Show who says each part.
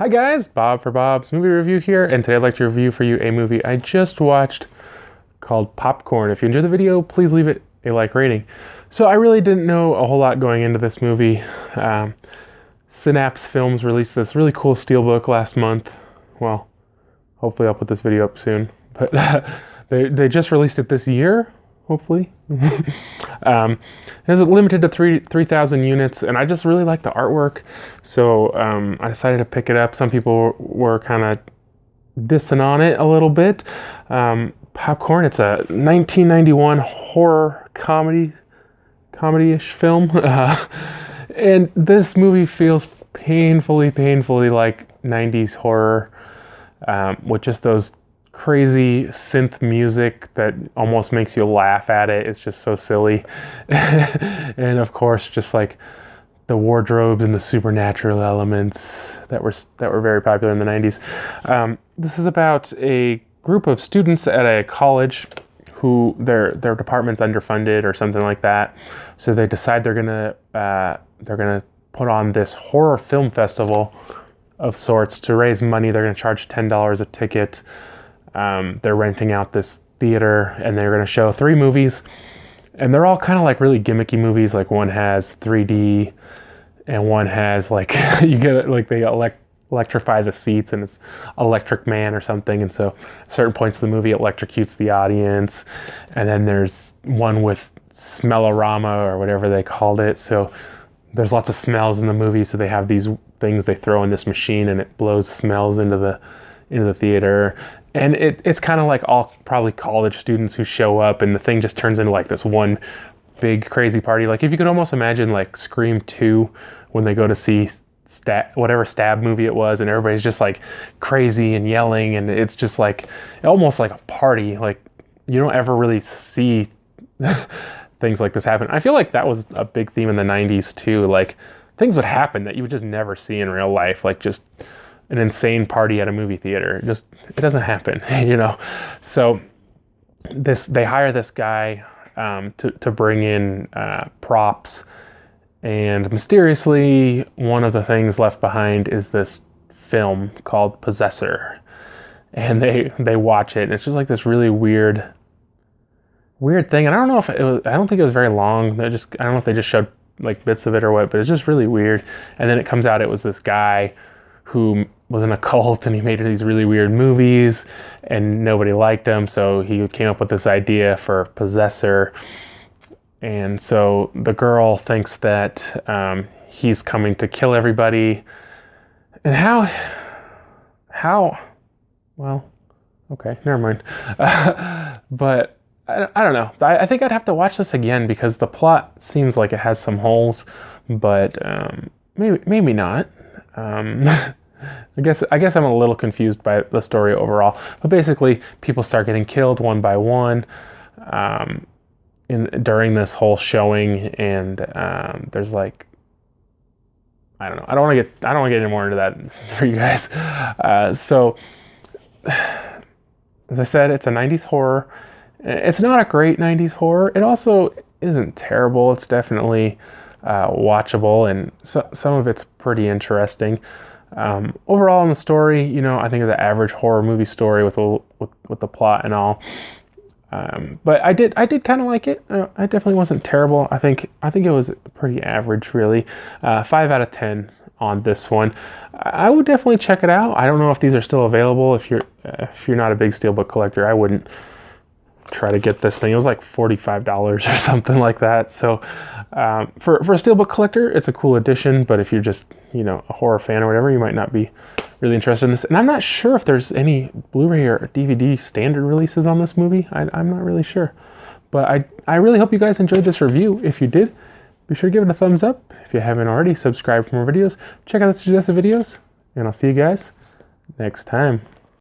Speaker 1: Hi guys, Bob for Bob's Movie Review here, and today I'd like to review for you a movie I just watched called Popcorn. If you enjoyed the video, please leave it a like rating. So I really didn't know a whole lot going into this movie. Synapse Films released this really cool steelbook last month. Well, hopefully I'll put this video up soon, but they just released it this year, hopefully. It was limited to 3,000 units, and I just really like the artwork, so I decided to pick it up. Some people were kind of dissing on it a little bit. Popcorn, it's a 1991 horror comedy-ish film, and this movie feels painfully like 90s horror, with just those crazy synth music that almost makes you laugh at it. It's just so silly. And of course, just like the wardrobes and the supernatural elements that were very popular in the 90s. This is about a group of students at a college who their department's underfunded or something like that. So they decide they're gonna put on this horror film festival of sorts to raise money. They're gonna charge $10 a ticket. They're renting out this theater, and they're going to show 3 movies, and they're all kind of like really gimmicky movies. Like one has 3D, and one has like you get like they electrify the seats, and it's Electric Man or something. And so at certain points of the movie, it electrocutes the audience. And then there's one with Smellorama or whatever they called it. So there's lots of smells in the movie. So they have these things they throw in this machine, and it blows smells into the theater. And it's kind of like all probably college students who show up, and the thing just turns into like this one big crazy party. Like if you could almost imagine like Scream 2 when they go to see whatever stab movie it was, and everybody's just like crazy and yelling, and it's just like almost like a party. Like you don't ever really see things like this happen. I feel like that was a big theme in the 90s too. Like things would happen that you would just never see in real life, like just an insane party at a movie theater. It doesn't happen, you know. So they hire this guy to bring in props, and mysteriously one of the things left behind is this film called Possessor, and they watch it, and it's just like this really weird thing. And I don't know if I don't think it was very long. I don't know if they just showed like bits of it or what, but it's just really weird. And then it comes out it was this guy who was in a cult, and he made these really weird movies, and nobody liked him, so he came up with this idea for Possessor. And so the girl thinks that he's coming to kill everybody. And well, okay, never mind. But I don't know. I think I'd have to watch this again, because the plot seems like it has some holes, but maybe not. I guess I'm a little confused by the story overall, but basically people start getting killed one by one during this whole showing, and there's like, I don't know. I don't want to get any more into that for you guys. So as I said, it's a 90s horror. It's not a great 90s horror. It also isn't terrible. It's definitely watchable, and some of it's pretty interesting. Overall in the story, you know, I think it's an average horror movie story with the plot and all. But I did kind of like it. I definitely wasn't terrible. I think it was pretty average, really. 5 out of 10 on this one. I would definitely check it out. I don't know if these are still available. If you're not a big steelbook collector, I wouldn't try to get this thing. It was like $45 or something like that. So for a steelbook collector, it's a cool addition, but if you're just, you know, a horror fan or whatever, you might not be really interested in this. And I'm not sure if there's any Blu-ray or DVD standard releases on this movie. I'm not really sure, but I really hope you guys enjoyed this review. If you did, be sure to give it a thumbs up. If you haven't already, subscribe for more videos. Check out the suggested videos, and I'll see you guys next time.